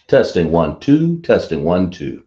Testing one, two, testing one, two.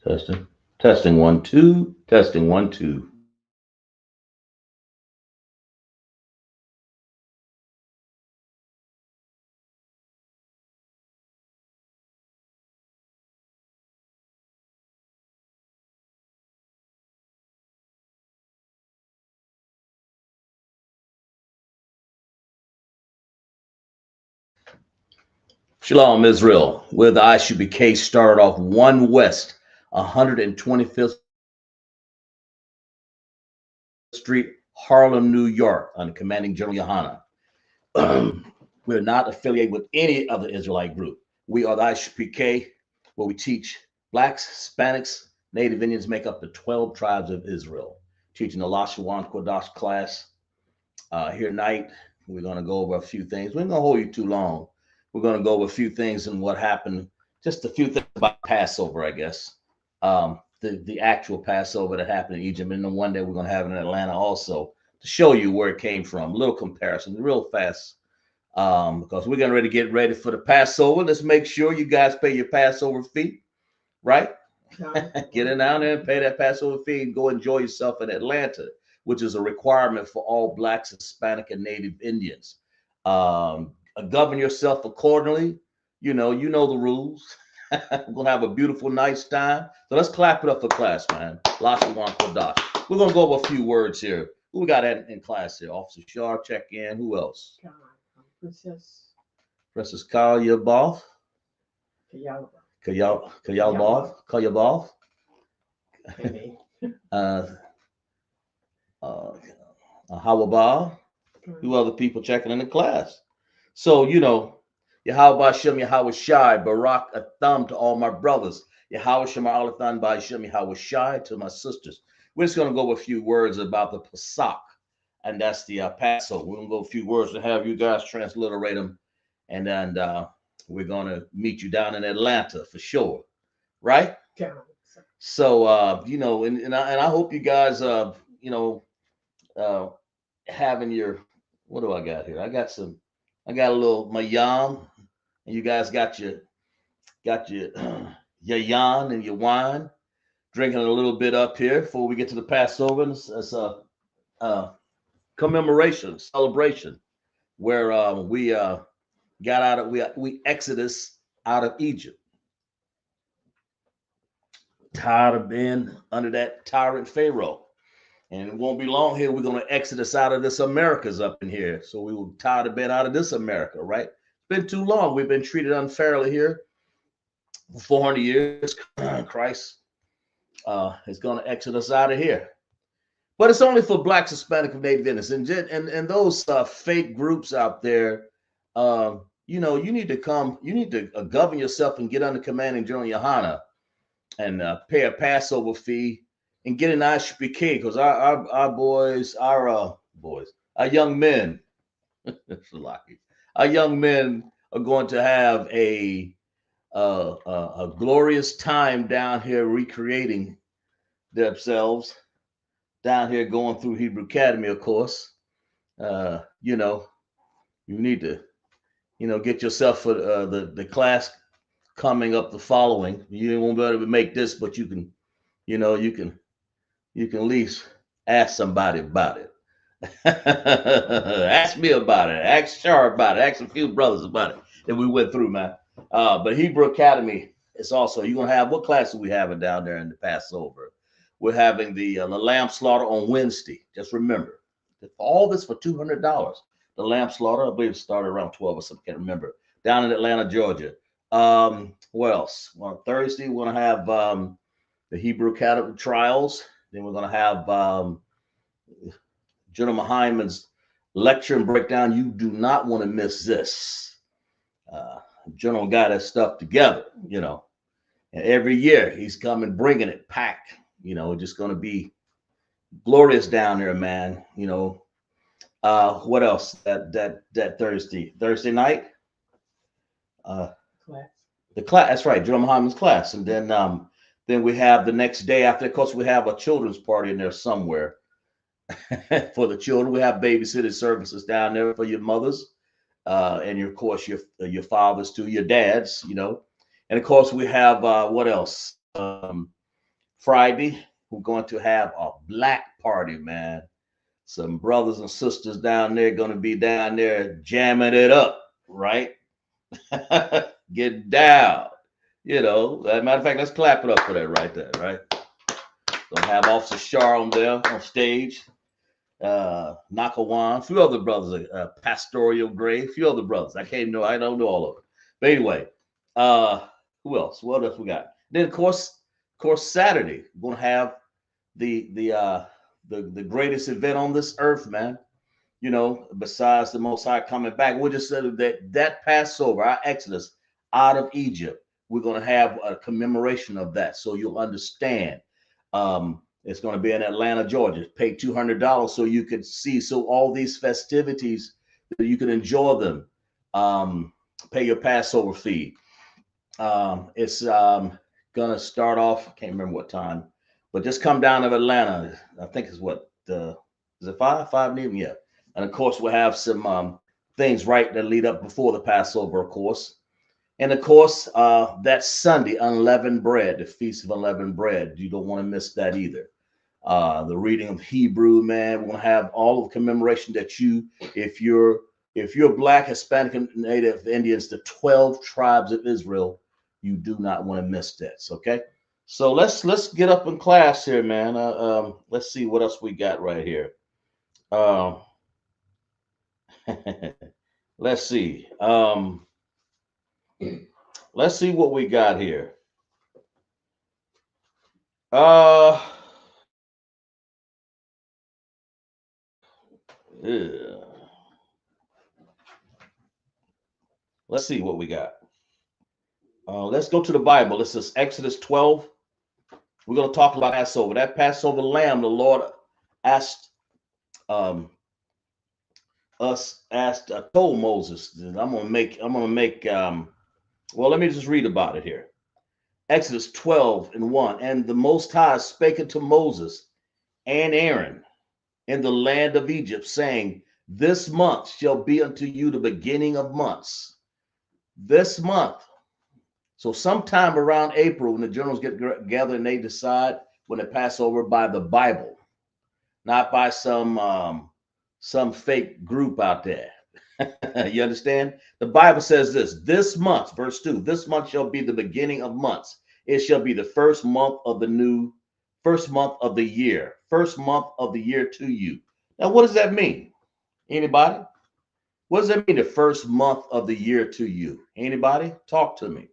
Testing. Testing one, two, testing one, two. Shalom, Israel. Where the ISUPK started off 1 West, 125th Street, Harlem, New York, under commanding General Yahanna. We're not affiliated with any other Israelite group. We are the ISUPK, where we teach blacks, Hispanics, Native Indians make up the 12 tribes of Israel. Teaching the Lashawan Qadash class here tonight. We're going to go over a few things. We're not going to hold you too long. We're going to go over a few things and what happened, just a few things about Passover, I guess. The actual Passover that happened in Egypt, and the one that we're going to have in Atlanta also, to show you where it came from. A little comparison, real fast, because we're getting ready to get ready for the Passover. Let's make sure you guys pay your Passover fee, right? Get in down there and pay that Passover fee and go enjoy yourself in Atlanta, which is a requirement for all blacks, Hispanic, and Native Indians. Govern yourself accordingly. You know the rules. We're gonna have a beautiful, nice time. So let's clap it up for class, man. Lashawan Qadash. We're gonna go over a few words here. Who we got in class here? Officer Shar, check in. Who else? Princess Kalyabov. Kalyabov. uh, uh, Hawabah. Who other people checking in the class? So, Yahweh Shem Yahweh Shai, Barak Atham to all my brothers. Yahweh Shem Alathan by Shem Yahweh Shai to my sisters. We're just going to go with a few words about the Pesach, and that's the Passover. We're going to go a few words and have you guys transliterate them, and then we're going to meet you down in Atlanta for sure, right? So, and I hope you guys, uh, having your, what do I got here? I got a little mayam, and you guys got your your yan and your wine, drinking a little bit up here before we get to the Passover. It's a commemoration, celebration, where we got out of we exodus out of Egypt. Tired of being under that tyrant Pharaoh. And it won't be long here. We're going to exodus out of this Americas up in here. So we were tired of being out of this America, right? It's been too long. We've been treated unfairly here for 400 years. Christ is going to exodus out of here. But it's only for Blacks, Hispanic, and Native Indians. And those fake groups out there, you know, you need to govern yourself and get under commanding General Yahanna and pay a Passover fee and get an ISUPK, because our young men, our young men are going to have a glorious time down here recreating themselves down here, going through Hebrew Academy, of course. You know, you need to, you know, get yourself for the class coming up the following. You won't be able to make this, but you can, you know, you can at least ask somebody about it. Ask me about it. Ask Char about it. Ask a few brothers about it that we went through, man. But Hebrew Academy is also, you're going to have, what class are we having down there in the Passover? We're having the lamb slaughter on Wednesday. Just remember, all this for $200. The lamb slaughter, I believe it started around 12 or something, can't remember. Down in Atlanta, Georgia. What else? Well, Thursday, we're going to have the Hebrew Academy trials. Then we're going to have General Hyman's lecture and breakdown. You do not want to miss this. General got that stuff together, you know. And every year he's coming, bringing it packed. You know, just going to be glorious down there, man. You know, what else? That Thursday night. Class. The class. That's right, General Hyman's class, and then we have the next day after. Of course, we have a children's party in there somewhere. For the children, we have babysitting services down there for your mothers, and of course your fathers too, your dads, you know. And of course we have what else? Friday, we're going to have a black party, man. Some brothers and sisters down there going to be down there jamming it up, right? Get down, you know. As a matter of fact, let's clap it up for that right there, right? Gonna have Officer Shar on there on stage. Nakawan, a few other brothers, Pastoral Gray, a few other brothers. I don't know all of them. But anyway, who else? What else we got? Then of course Saturday, we're gonna have the greatest event on this earth, man. You know, besides the Most High coming back. We just said that Passover, our Exodus out of Egypt, we're gonna have a commemoration of that, so you'll understand. It's going to be in Atlanta, Georgia. Pay $200 so you could see. So all these festivities, you can enjoy them. Pay your Passover fee. It's going to start off. I can't remember what time, but just come down to Atlanta. I think it's what is it 5 even? Yeah. And of course we'll have some things right that lead up before the Passover, of course. And of course, that Sunday, unleavened bread, the Feast of Unleavened Bread. You don't want to miss that either. The reading of Hebrew, man. We're gonna have all of the commemoration that if you're Black, Hispanic, and Native Indians, the 12 tribes of Israel, you do not want to miss that. Okay, so let's get up in class here, man. Let's see what else we got right here. Let's see. Let's see what we got here. Yeah. Let's see what we got. Let's go to the Bible. This is Exodus 12. We're going to talk about Passover. That Passover lamb, the Lord told Moses. I'm gonna make. Well, let me just read about it here. Exodus 12:1. And the Most High spake unto Moses and Aaron in the land of Egypt, saying, this month shall be unto you the beginning of months. This month. So sometime around April, when the generals get together and they decide when they pass over by the Bible, not by some fake group out there. You understand? The Bible says this month, verse 2, this month shall be the beginning of months. It shall be the first month of the year. First month of the year to you. Now, what does that mean? Anybody? What does that mean? The first month of the year to you. Anybody? Talk to me.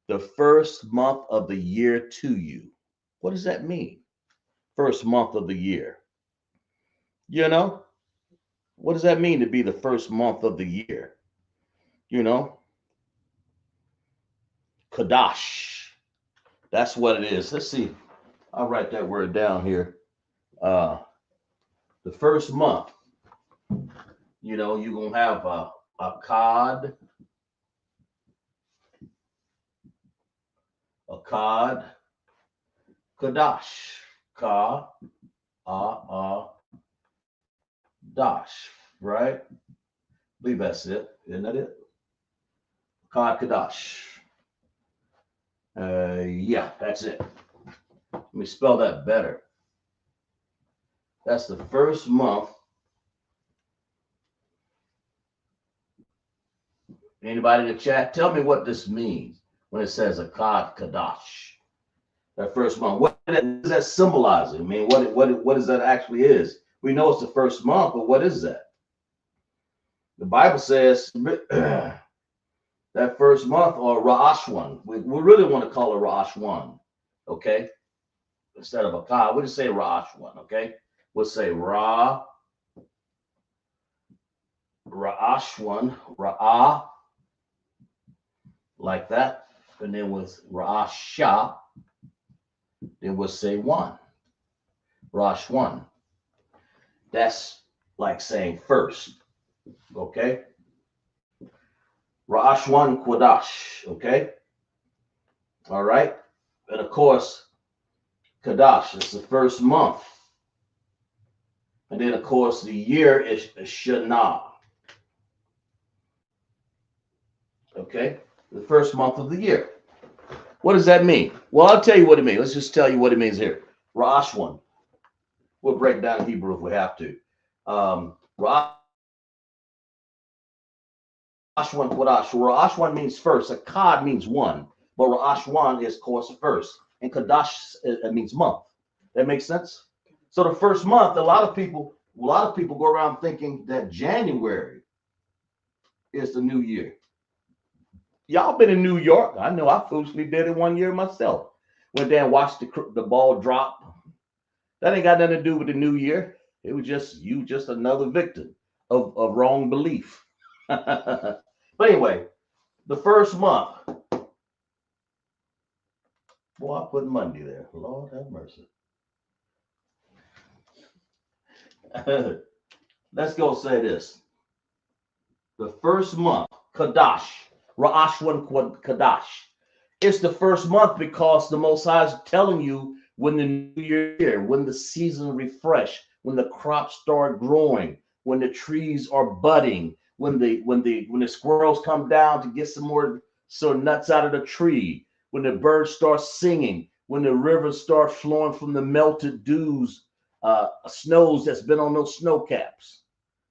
The first month of the year to you. What does that mean? First month of the year. You know, what does that mean to be the first month of the year? You know, Qadash. That's what it is. Let's see. I'll write that word down here. The first month. You know, you're going to have a Qad, Qadash, Dash, right? I believe that's it. Isn't that it? Qad Qadash. Yeah, that's it. Let me spell that better. That's the first month. Anybody in the chat, tell me what this means when it says a Qad Qadash. That first month. What does that symbolize? I mean, what is that actually is? We know it's the first month, but what is that? The Bible says that first month, or Ra'ashwan. We really want to call it Ra'ashwan, okay? Instead of a Qad, we'll just say Ra'ashwan, okay? We'll say Ra'ashwan, Ra'ah, like that. And then with Ra'asha, then we'll say one. Ra'ashwan. That's like saying first, okay? Lashawan Qadash, okay? All right? And of course, Qadash is the first month. And then, of course, the year is Shana. Okay? The first month of the year. What does that mean? Well, I'll tell you what it means. Let's just tell you what it means here. Ra'ashwan. We'll break down Hebrew if we have to. Ra'ashwan Qadash. Ra'ashwan means first. A Qad means one. But Ra'ashwan is, of course, first. And Qadash means month. That makes sense? So the first month, a lot of people go around thinking that January is the new year. Y'all been in New York. I know I foolishly did it one year myself. Went there and watched the ball drop. That ain't got nothing to do with the new year. It was just another victim of wrong belief. But anyway, the first month. Boy, I put Monday there. Lord have mercy. Let's go say this. The first month, Qadash, Ra'ashwan Qadash. It's the first month because the Most High is telling you when the new year, when the season refresh, when the crops start growing, when the trees are budding, when the squirrels come down to get some more nuts out of the tree, when the birds start singing, when the rivers start flowing from the melted dews, snows that's been on those snow caps.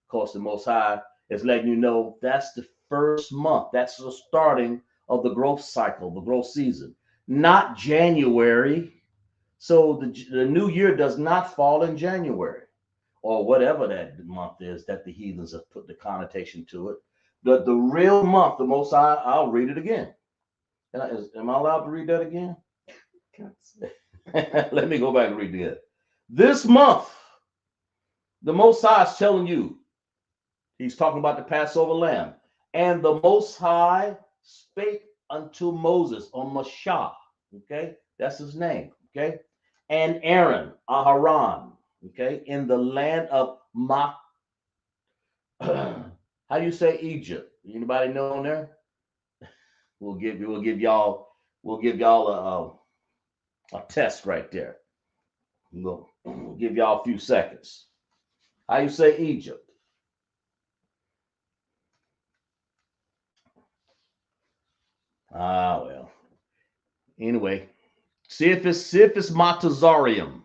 Of course, the Most High is letting you know that's the first month. That's the starting of the growth cycle, the growth season, not January. So the new year does not fall in January or whatever that month is that the heathens have put the connotation to it. The real month, the Most High, I'll read it again. Am I allowed to read that again? Let me go back and read it again. This month, the Most High is telling you, he's talking about the Passover lamb. And the Most High spake unto Moses on Mashah. Okay, that's his name. Okay, and Aaron, Aharon. Okay, in the land of how do you say Egypt? Anybody know there? We'll give y'all a test right there. We'll give y'all a few seconds. How you say Egypt? Well. Anyway, see if it's Matazarium.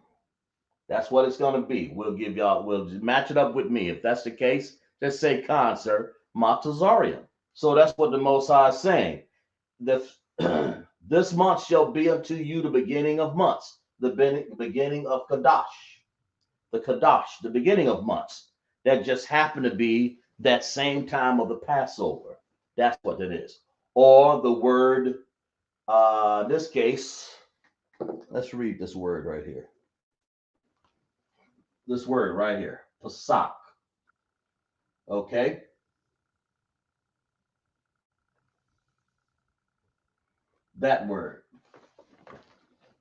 That's what it's going to be. We'll match it up with me. If that's the case, just say Khan, sir, Matazarium. So that's what the Most High is saying. The This month shall be unto you the beginning of months, the beginning of Qadash, the Qadash, the beginning of months. That just happened to be that same time of the Passover. That's what it is. Or the word, in this case, let's read this word right here. This word right here, Pesach. Okay? That word,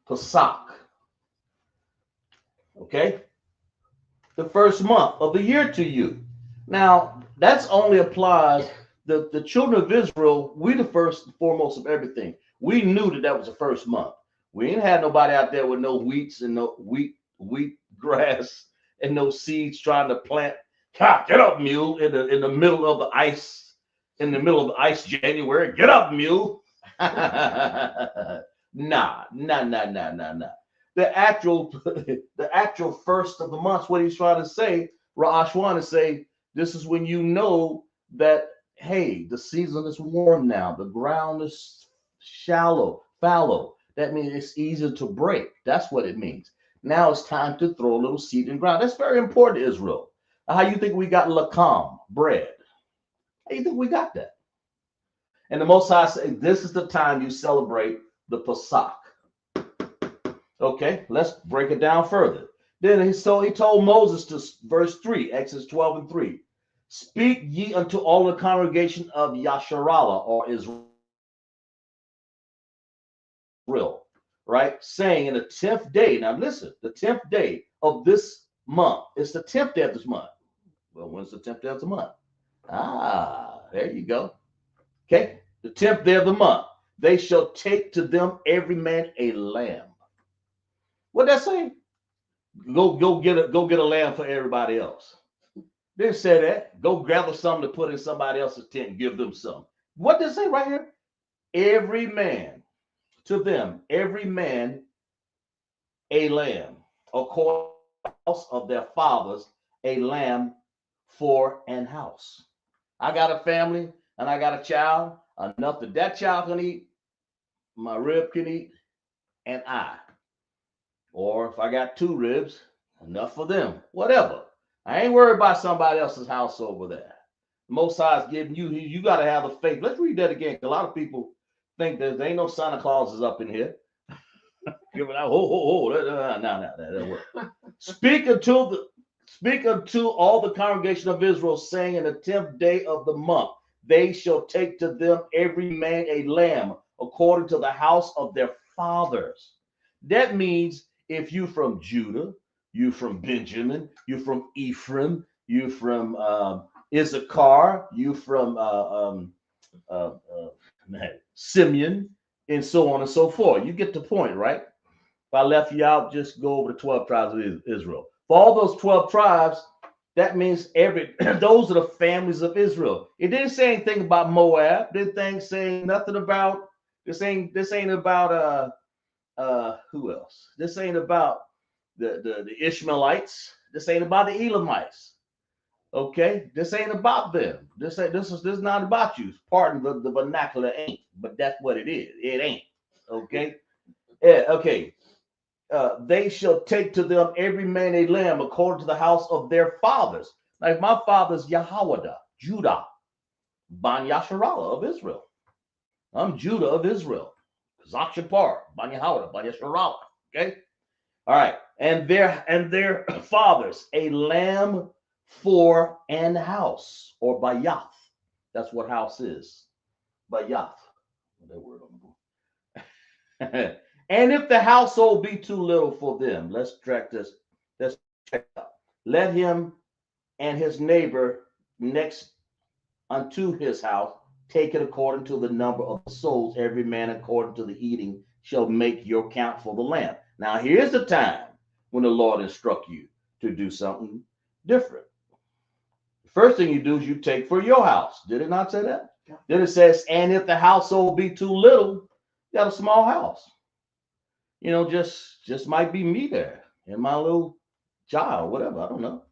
Pesach. Okay? The first month of the year to you. Now, that's only applies the children of Israel. We the first and foremost of everything. We knew that that was the first month. We ain't had nobody out there with no wheats and no wheat grass and no seeds trying to plant. Get up, mule! In the middle of the ice, in the middle of the ice January. Get up, mule! Nah. The actual the actual first of the month, what he's trying to say, Lashawan, is say, this is when you know that, hey, the season is warm now. The ground is fallow. That means it's easy to break. That's what it means. Now it's time to throw a little seed in the ground. That's very important to Israel. How you think we got lakam, bread? How you think we got that? And the Most High say, this is the time you celebrate the Pesach. Okay, let's break it down further. Then he told Moses to verse 3, Exodus 12 and 3. Speak ye unto all the congregation of Yasharallah or Israel, right? Saying in the 10th day. Now listen, the 10th day of this month. It's the 10th day of this month. Well, when's the 10th day of the month? There you go. Okay, the 10th day of the month. They shall take to them every man a lamb. What that say? Go get a lamb for everybody else. Didn't say that. Go gather something to put in somebody else's tent and give them some. What does it say right here? Every man, to them, every man a lamb, according to the house of their fathers, a lamb for an house. I got a family and I got a child, enough that child can eat, my rib can eat, and I. Or if I got 2 ribs, enough for them. Whatever. I ain't worried about somebody else's house over there. Most High is giving you, you got to have the faith. Let's read that again. A lot of people think there ain't no Santa Clauses up in here. Giving out, that work. Speak unto all the congregation of Israel, saying in the 10th day of the month, they shall take to them every man a lamb, according to the house of their fathers. That means if you from Judah, you from Benjamin, you from Ephraim, you from Issachar, you from Simeon, and so on and so forth. You get the point, right? If I left you out, just go over the 12 tribes of Israel. For all those 12 tribes, that means those are the families of Israel. It didn't say anything about Moab. Didn't say nothing about this ain't about who else? This ain't about the Ishmaelites. This ain't about the Elamites. Okay, this ain't about them. This is not about you. Pardon the vernacular, ain't, but that's what it is. It ain't. Okay. Yeah. Okay. They shall take to them every man a lamb according to the house of their fathers. Like my father's Yahanna, Judah, Ban Yasharallah of Israel. I'm Judah of Israel. Zakshapar, Ban Yahanna, Ban Yasharallah. Okay. All right. And their fathers, a lamb for an house, or bayath. That's what house is. Bayath. That word on the book. And if the household be too little for them, let's track this. Let's check out. Let him and his neighbor next unto his house take it according to the number of the souls. Every man according to the eating shall make your count for the lamb. Now here's the time when the Lord instruct you to do something different. The first thing you do is you take for your house. Did it not say that? Yeah. Then it says, and if the household be too little, you got a small house. You know, just might be me there and my little child, whatever, I don't know.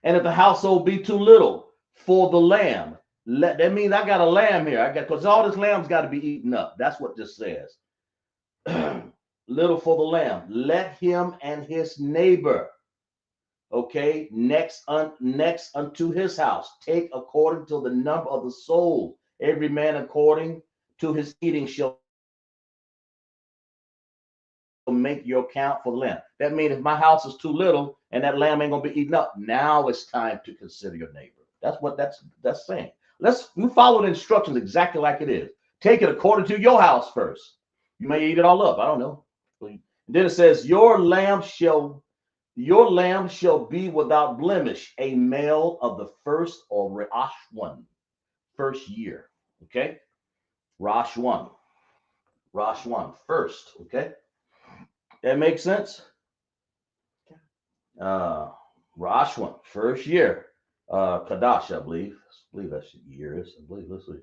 And if the household be too little for the lamb, that means I got a lamb here. Because all this lamb's got to be eaten up. That's what this says. little for the lamb. Let him and his neighbor, okay, next unto his house, take according to the number of the souls. Every man according to his eating shall make your count for the lamb. That means if my house is too little and that lamb ain't gonna be eaten up, now it's time to consider your neighbor. That's what that's saying. We follow the instructions exactly like it is. Take it according to your house first. You may eat it all up. I don't know. And then it says, your lamb shall be without blemish, a male of the first or Rosh one, first year. Okay, Rosh one, first. Okay, that makes sense. Rosh one, first year. Qadash, I believe. That's years. I believe. Let's see.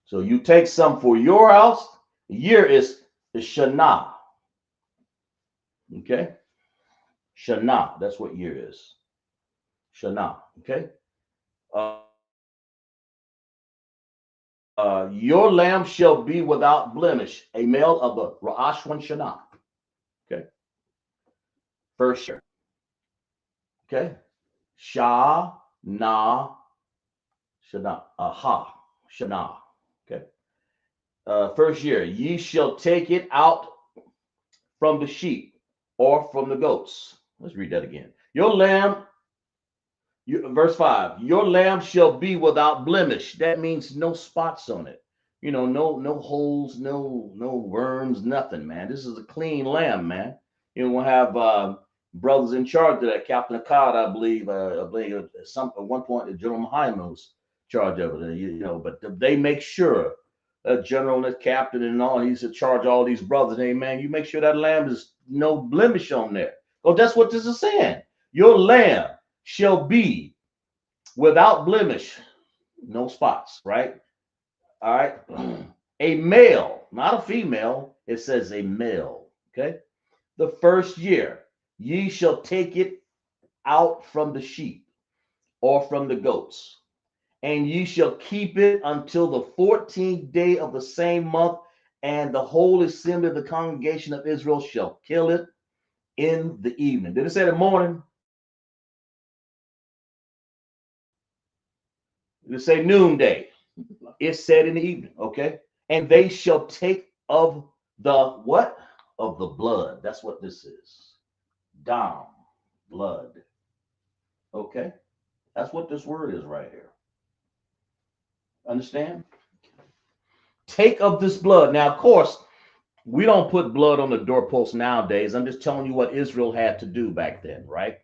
So you take some for your house. Year is Shana. Okay, Shana. That's what year is. Shana. Okay. Your lamb shall be without blemish, a male of the Rosh one Shana. Okay. First year. Okay. Shah na Shana. Aha. Shana. Okay. First year, ye shall take it out from the sheep or from the goats. Let's read that again. Your lamb, verse 5, your lamb shall be without blemish. That means no spots on it. No holes, no worms, nothing, man. This is a clean lamb, man. We'll have brothers in charge of that. Captain Akkad, I believe at one point, General Mahima was charge of it. But they make sure general and the captain and all, he's in charge of all these brothers. Hey, man, you make sure that lamb is no blemish on there. Oh, that's what this is saying. Your lamb shall be without blemish, no spots, right? All right. A male, not a female. It says a male. Okay. The first year, ye shall take it out from the sheep or from the goats, and ye shall keep it until the 14th day of the same month, and the whole assembly of the congregation of Israel shall kill it in the evening. Did it say the morning? Did it say noonday? It said in the evening, okay? And they shall take of the what? Of the blood. That's what this is. Dam, blood. Okay? That's what this word is right here. Understand? Take of this blood. Now, of course, we don't put blood on the doorpost nowadays. I'm just telling you what Israel had to do back then, right?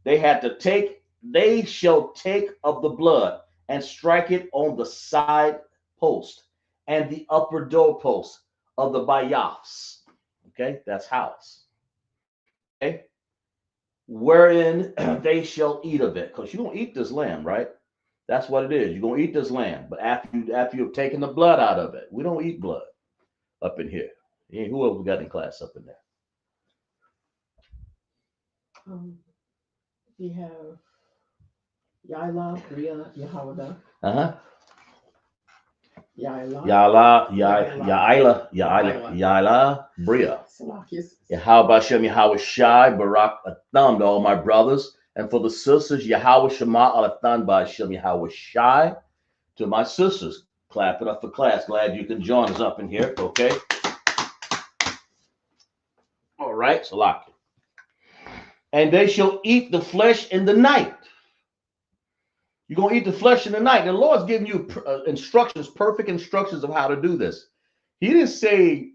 They shall take of the blood and strike it on the side post and the upper doorpost of the bayafs. Okay, that's house. Okay, wherein they shall eat of it, because you're gonna eat this lamb, right? That's what it is. You're gonna eat this lamb, but after you've taken the blood out of it, we don't eat blood up in here. Who else we got in class up in there? We have Yaila, Bria, Yahanna. Yaila, Bria. Yahweh Hashem, Yahweh Shai, Barak Atham to all my brothers. And for the sisters, Yahweh Shema Alathan by Hashem, Yahweh Shai. To my sisters, clap it up for class. Glad you can join us up in here, okay? All right, Salaki. And they shall eat the flesh in the night. You're going to eat the flesh in the night. And the Lord's giving you instructions, perfect instructions of how to do this. He didn't say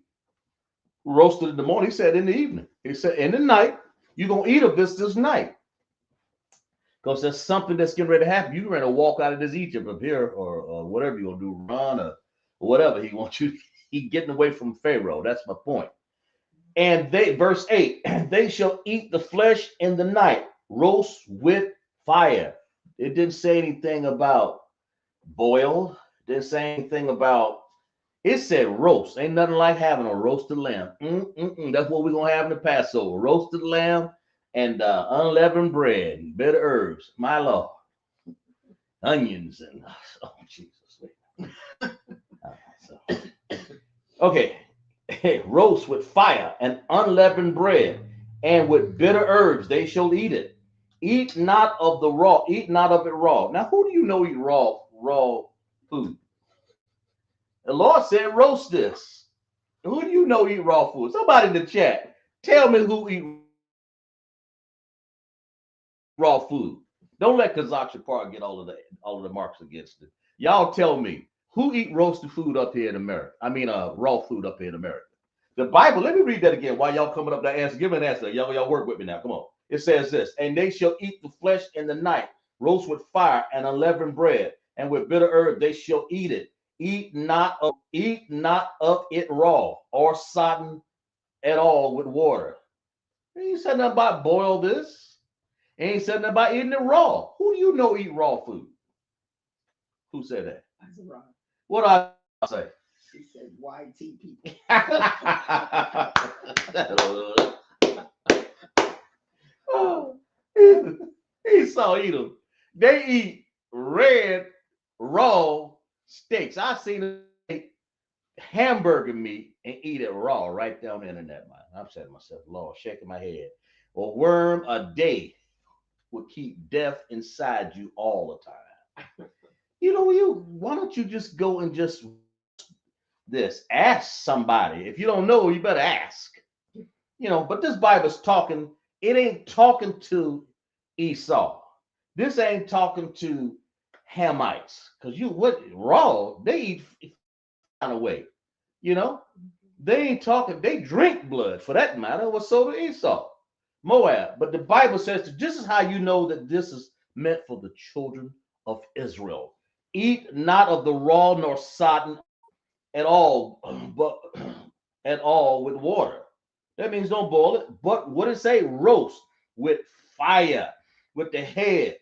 roasted in the morning. He said in the evening. He said in the night, you're going to eat of this night. Because there's something that's getting ready to happen. You're going to walk out of this Egypt up here or whatever you're going to do, run or whatever he wants you. He's getting away from Pharaoh. That's my point. And verse 8, they shall eat the flesh in the night, roast with fire. It didn't say anything about boil. It didn't say anything about, it said roast. Ain't nothing like having a roasted lamb. That's what we're going to have in the Passover. Roasted lamb and unleavened bread and bitter herbs. My Lord. Onions and, oh, Jesus. Okay. Roast with fire and unleavened bread, and with bitter herbs they shall eat it. Eat not of the raw, eat not of it raw. Now, who do you know eat raw food? The Lord said, roast this. Who do you know eat raw food? Somebody in the chat, tell me who eat raw food. Don't let Kazakh Park get all of the marks against it. Y'all tell me who eat roasted food up here in America? I mean, raw food up here in America. The Bible, let me read that again while y'all coming up that answer. Give me an answer. Y'all work with me now. Come on. It says this, and they shall eat the flesh in the night, roast with fire and unleavened bread, and with bitter herb they shall eat it. Eat not of it raw or sodden at all with water. He ain't said nothing about boil this. He ain't said nothing about eating it raw. Who do you know eat raw food? Who said that? That's right. What do I say? She said YT people. Oh, Esau eat them. They eat red raw steaks. I seen them eat hamburger meat and eat it raw right down the internet. I'm saying to myself, Lord, shaking my head. A worm a day will keep death inside you all the time. Why don't you just go and just this? Ask somebody. If you don't know, you better ask. But this Bible's talking, it ain't talking to Esau. This ain't talking to Hamites. Because raw, they eat kind of way. They ain't talking, they drink blood for that matter, was so to Esau. Moab. But the Bible says that this is how you know that this is meant for the children of Israel. Eat not of the raw nor sodden at all, but at all with water. That means don't boil it. But what it say? Roast with fire, with the head,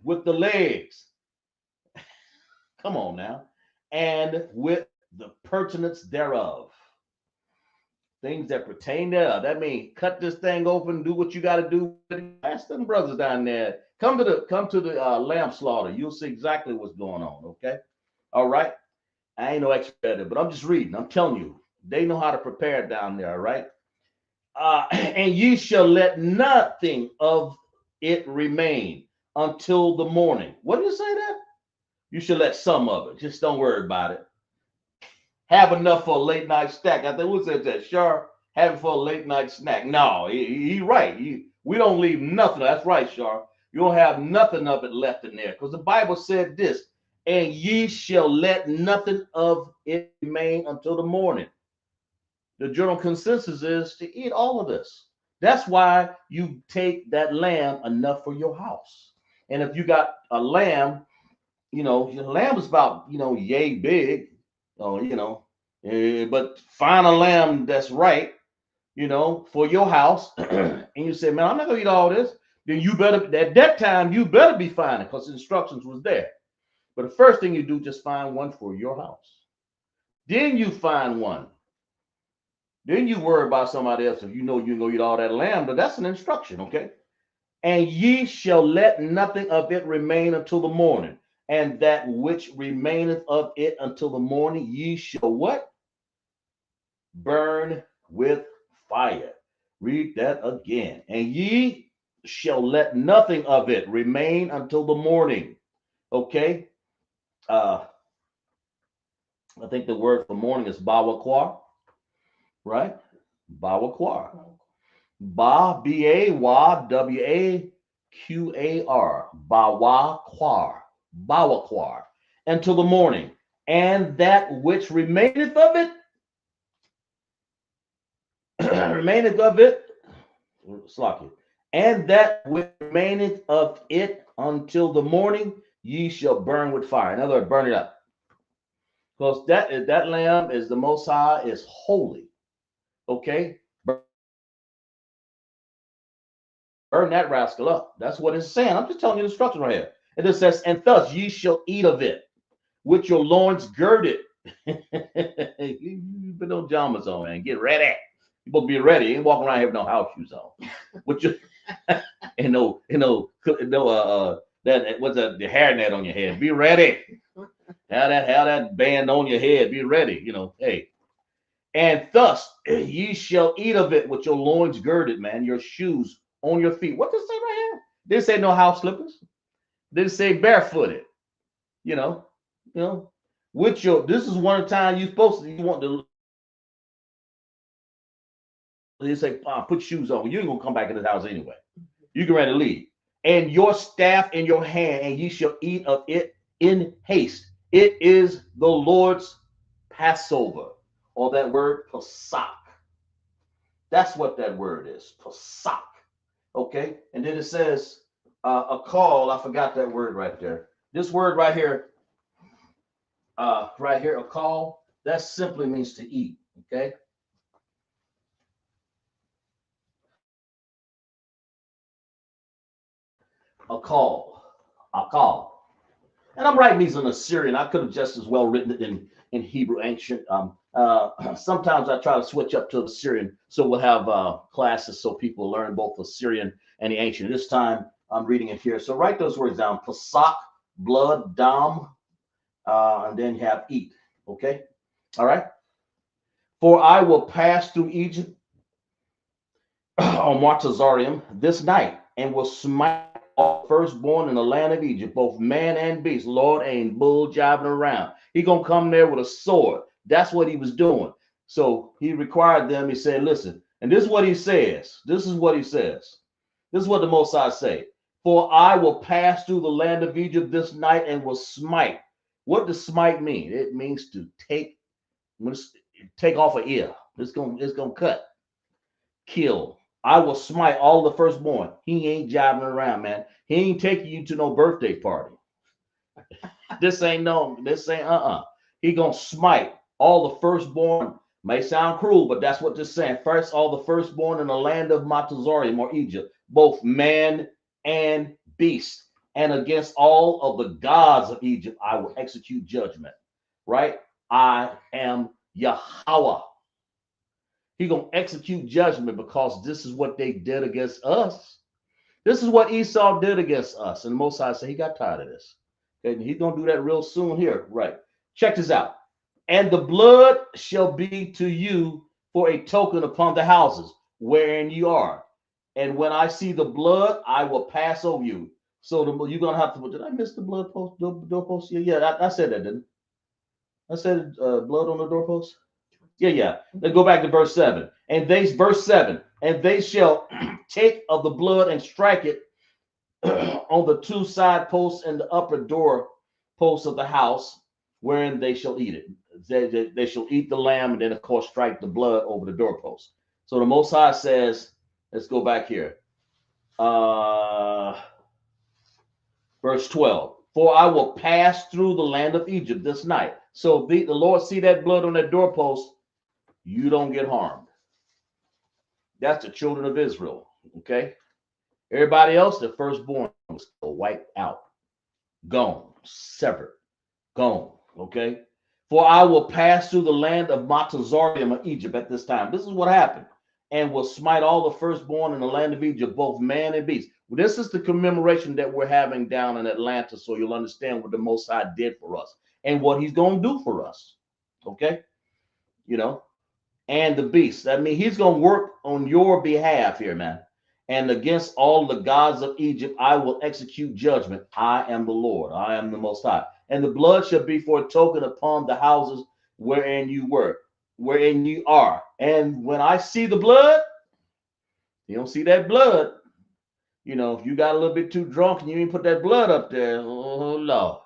with the legs. Come on now. And with the pertinence thereof. Things that pertain thereof. That means cut this thing open, do what you got to do. Ask them brothers down there. Come to the lamb slaughter. You'll see exactly what's going on. Okay. All right. I ain't no expert, but I'm just reading. I'm telling you, they know how to prepare down there. All right. And ye shall let nothing of it remain until the morning. What did you say that? You should let some of it. Just don't worry about it. Have enough for a late night snack. I think who said that? Sure. Have it for a late night snack. No, he right. We don't leave nothing. That's right, Shar. You don't have nothing of it left in there. Because the Bible said this, and ye shall let nothing of it remain until the morning. The general consensus is to eat all of this. That's why you take that lamb enough for your house. And if you got a lamb, your lamb is about, yay big, but find a lamb that's right, for your house. And you say, man, I'm not going to eat all this. Then you better, at that time, you better be finding because the instructions was there. But the first thing you do, just find one for your house. Then you find one. Then you worry about somebody else if you know you're going to eat all that lamb, but that's an instruction, okay? And ye shall let nothing of it remain until the morning. And that which remaineth of it until the morning, ye shall what? Burn with fire. Read that again. And ye shall let nothing of it remain until the morning. Okay? I think the word for morning is bawaquar, right? Bawaquar. Ba, B-A-W-A-Q-A-R. Bawaquar. Bawaquar. Until the morning. And that which remaineth of it, Slacky. And that which remaineth of it until the morning, ye shall burn with fire. In other words, burn it up. Because that lamb is the Most High, is holy. Okay? Burn that rascal up. That's what it's saying. I'm just telling you the instruction right here. And it says, and thus ye shall eat of it with your loins girded. You put no pajamas on and get ready. You supposed to be ready. You ain't walking around here with no house shoes on. With your that what's that, the hairnet on your head. Be ready. Have that band on your head. Be ready. Hey. And thus ye shall eat of it with your loins girded, man, your shoes on your feet. What does it say right here? Didn't say no house slippers. Didn't say barefooted. You know, with this is one of the times you want to. They say, put shoes on. You ain't gonna come back in this house anyway. You can ready to leave. And your staff in your hand, and ye shall eat of it in haste. It is the Lord's Passover, or that word Pesach. That's what that word is, Pesach. Okay, and then it says a call. I forgot that word right there. This word right here, a call. That simply means to eat. Okay. A call. And I'm writing these in Assyrian. I could have just as well written it in Hebrew ancient. Sometimes I try to switch up to Assyrian, so we'll have classes so people learn both Assyrian and the ancient. This time I'm reading it here. So write those words down: Pesach, blood, dam, and then you have eat. Okay, all right. For I will pass through Egypt on Martazarium this night, and will smite all firstborn in the land of Egypt, both man and beast. Lord ain't bull jiving around. He gonna come there with a sword. That's what he was doing. So he required them. He said, listen, and this is what he says. This is what he says. This is what the Most High say. For I will pass through the land of Egypt this night and will smite. What does smite mean? It means to take off an ear. It's gonna cut, kill. I will smite all the firstborn. He ain't jiving around, man. He ain't taking you to no birthday party. This ain't. He gonna smite all the firstborn. May sound cruel, but that's what this saying. First, all the firstborn in the land of Matazorium or Egypt, both man and beast. And against all of the gods of Egypt, I will execute judgment. Right? I am Yahweh. He's going to execute judgment because this is what they did against us. This is what Esau did against us. And the Most High said he got tired of this. And he's going to do that real soon here. Right. Check this out. And the blood shall be to you for a token upon the houses wherein you are. And when I see the blood, I will pass over you. So you're going to have to, did I miss the blood post, doorpost? Yeah, I said that, didn't I? I said blood on the doorpost. Yeah. Let's go back to verse 7. Verse 7, and they shall take of the blood and strike it on the two side posts and the upper door posts of the house, wherein they shall eat it. They shall eat the lamb, and then of course strike the blood over the doorpost. So the Most High says, let's go back here. Verse 12. For I will pass through the land of Egypt this night. So the Lord see that blood on that doorpost, you don't get harmed. That's the children of Israel. Okay. Everybody else, the firstborn was wiped out, gone, severed, gone. Okay. For I will pass through the land of Matazarium of Egypt at this time. This is what happened. And will smite all the firstborn in the land of Egypt, both man and beast. This is the commemoration that we're having down in Atlanta, so you'll understand what the Most High did for us and what he's going to do for us. Okay. And the beast. I mean, he's going to work on your behalf here, man. And against all the gods of Egypt, I will execute judgment. I am the Lord. I am the Most High. And the blood shall be for a token upon the houses wherein you were, wherein you are. And when I see the blood, you don't see that blood. If you got a little bit too drunk and you didn't put that blood up there, oh Lord.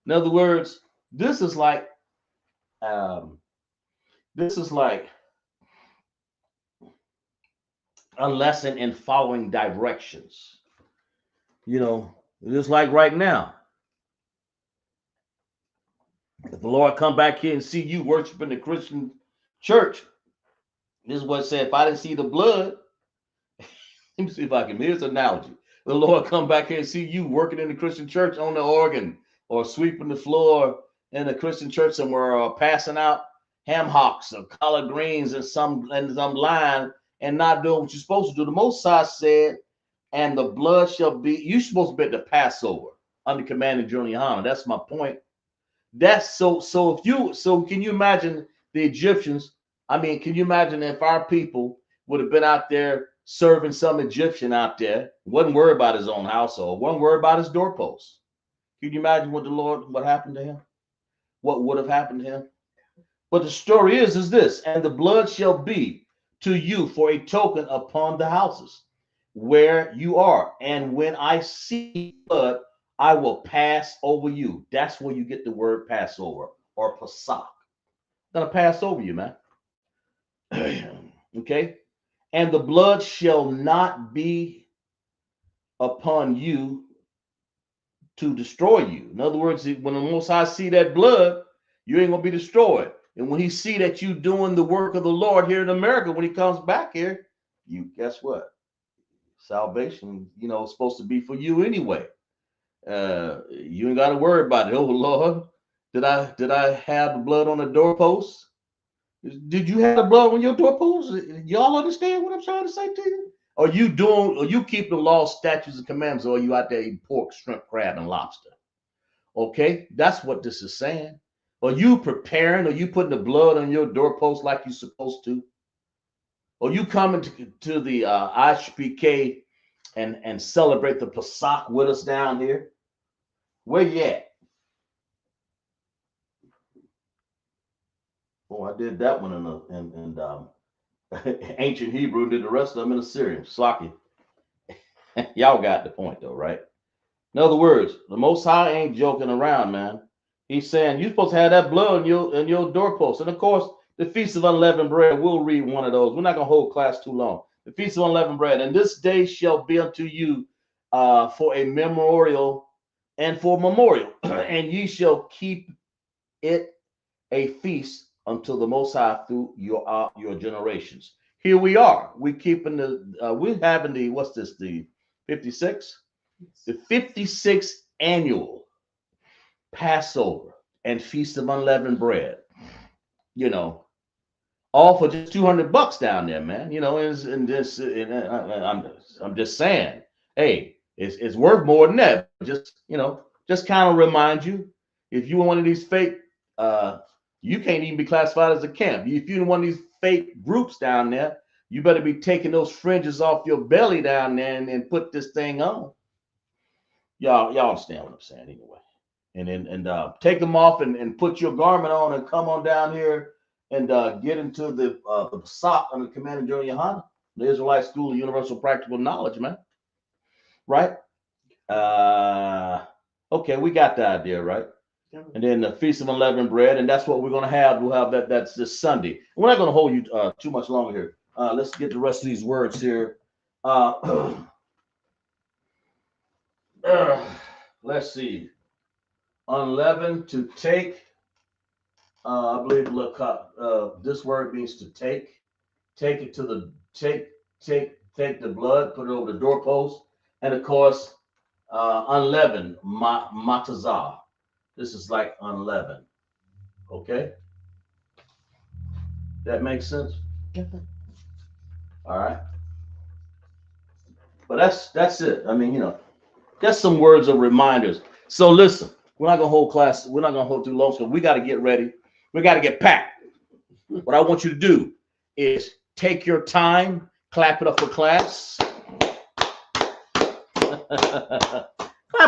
In other words, this is like a lesson in following directions. Just like right now. If the Lord come back here and see you worshiping the Christian church, this is what it said. If I didn't see the blood, let me see if I can. Here's an analogy. The Lord come back here and see you working in the Christian church on the organ or sweeping the floor in a Christian church somewhere or passing out ham hocks or collard greens in some line and not doing what you're supposed to do. The Most High said, and the blood shall be, you're supposed to be at the Passover under command of General Yahanna. That's my point. That's so if you so can you imagine the Egyptians? I mean, can you imagine if our people would have been out there serving some Egyptian out there, wasn't worried about his own household, wasn't worried about his doorposts? Can you imagine what happened to him? What would have happened to him? But the story is this, and the blood shall be to you for a token upon the houses where you are. And when I see blood, I will pass over you. That's where you get the word Passover or Pasach. I'm gonna pass over you, man. Okay. And the blood shall not be upon you to destroy you. In other words, when the Most High see that blood, you ain't gonna be destroyed. And when he see that you doing the work of the Lord here in America, when he comes back here, you guess what? Salvation, is supposed to be for you anyway. You ain't got to worry about it. Oh Lord, did I have the blood on the doorpost? Did you have the blood on your doorpost? Y'all understand what I'm trying to say to you? Are you keep the law, statutes, and commandments, or are you out there eating pork, shrimp, crab, and lobster? Okay, that's what this is saying. Are you preparing? Are you putting the blood on your doorpost like you're supposed to? Are you coming to the ISUPK and celebrate the Pesach with us down here? Where you at? Oh, I did that one in ancient Hebrew and did the rest of them in Assyrian. Slocky. Y'all got the point though, right? In other words, the Most High ain't joking around, man. He's saying you're supposed to have that blood in your doorpost. And of course, the Feast of Unleavened Bread, we'll read one of those. We're not going to hold class too long. The Feast of Unleavened Bread. And this day shall be unto you for a memorial and for memorial. And ye shall keep it a feast until the Most High through your generations. Here we are. We're having what's this, the 56? The 56th annual Passover and Feast of Unleavened Bread. All for just $200 down there, man. I'm just saying, hey, it's worth more than that. Just kind of remind you, if you're one of these fake, you can't even be classified as a camp. If you're one of these fake groups down there, you better be taking those fringes off your belly down there and put this thing on. Y'all understand what I'm saying anyway. And take them off and put your garment on and come on down here and get into the sock under the command of General Yahanna, the Israelite School of Universal Practical Knowledge, man. Right? Okay, we got the idea, right? And then the Feast of Unleavened Bread, and that's what we're going to have. We'll have that. That's this Sunday. We're not going to hold you too much longer here. Let's get the rest of these words here. Let's see. Unleavened, to take. I believe this word means to take. Take it to the take the blood, put it over the doorpost, and of course, unleavened matazah. This is like unleavened. Okay, that makes sense. All right, but that's it. I mean, just some words of reminders. So listen, we're not gonna hold class. We're not gonna hold too long. So we got to get ready. We got to get packed. What I want you to do is take your time, clap it up for class. Clap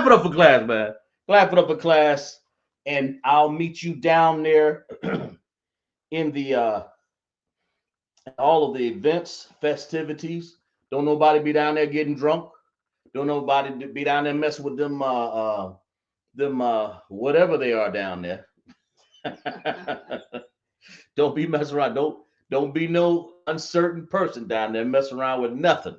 it up for class, man. Clap it up for class, and I'll meet you down there in the all of the events, festivities. Don't nobody be down there getting drunk. Don't nobody be down there messing with them whatever they are down there. Don't be messing around. Don't be no uncertain person down there messing around with nothing.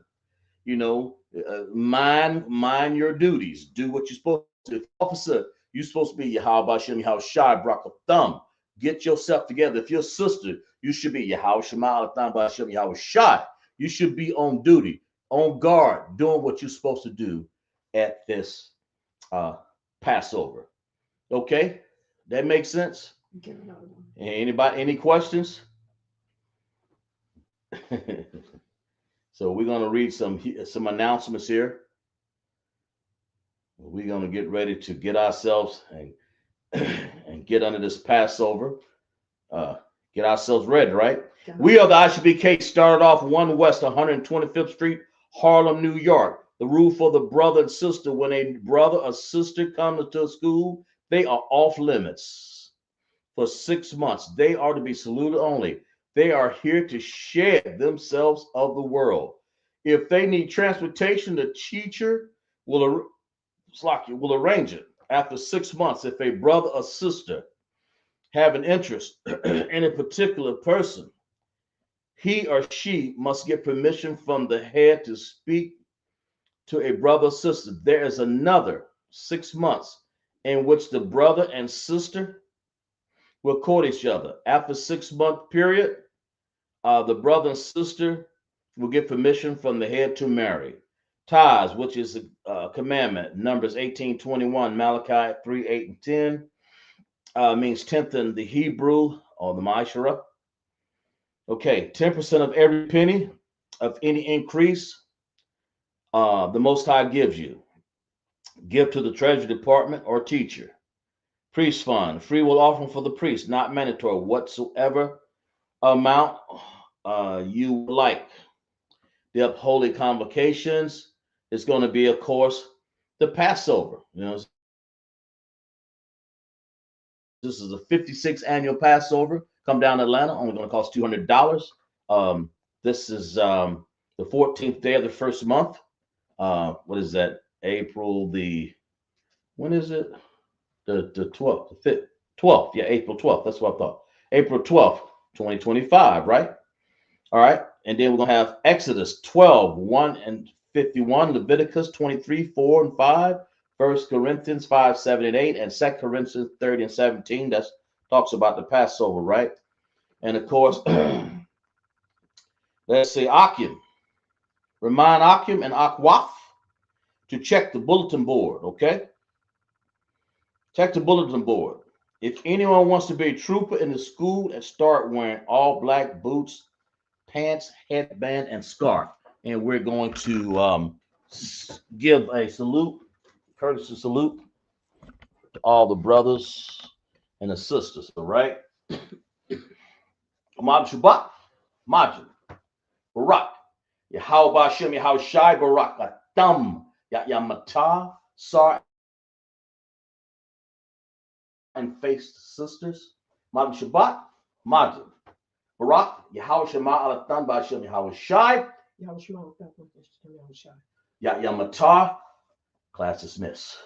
Mind your duties. Do what you're supposed to. If officer, you're supposed to be Yahweh Shem Yahweh Shai Brak Thumb. Get yourself together. If you're a sister, you should be Yahweh Shema Thumb Shem Yahweh Shai. You should be on duty, on guard, doing what you're supposed to do at this Passover. Okay, that makes sense. Anybody? Any questions? So we're going to read some announcements here. We're going to get ready to get ourselves and and get under this Passover. Get ourselves ready, right? We are the ISUPK, started off 1 West 125th Street, Harlem, New York. The rule for the brother and sister: when a brother or sister comes to school, they are off limits for 6 months. They are to be saluted only. They are here to shed themselves of the world. If they need transportation, the teacher will arrange it. After 6 months, if a brother or sister have an interest in a particular person, he or she must get permission from the head to speak to a brother or sister. There is another 6 months in which the brother and sister will court each other. After 6 month period, the brother and sister will get permission from the head to marry. Ties, which is a commandment, Numbers 18:21, Malachi 3:8 and 10, means tenth in the Hebrew or the Maishara. Okay, 10% of every penny of any increase the Most High gives you. Give to the Treasury Department or teacher. Priest fund, free will offering for the priest, not mandatory. Whatsoever amount you would like. The holy convocations is going to be, of course, the Passover. You know, this is the 56th annual Passover. Come down to Atlanta, only going to cost $200. This is the 14th day of the first month. What is that? April the, when is it? The 12th, the 5th, 12th. Yeah, April 12th. That's what I thought. April 12th, 2025, right? All right. And then we're going to have Exodus 12, 1 and 51, Leviticus 23, 4 and 5, 1 Corinthians 5, 7 and 8, and 2 Corinthians 30 and 17. That talks about the Passover, right? And of course, let's say Akim. Remind Akim and Akwaf to check the bulletin board, okay? Check the bulletin board. If anyone wants to be a trooper in the school and start wearing all black boots, pants, headband, and scarf. And we're going to give a salute, courtesy salute, to all the brothers and the sisters, all right? Ahmad Shabbat, Majid, Barak, Yahweh Hashem, Yahweh Shai, Barak, Atam, Yamata, Sar, and faced sisters. Majid Shabbat, Majid, Barak, Yahweh Shema Alatan, Bashem, Yahweh Shai, Yamata, class dismissed.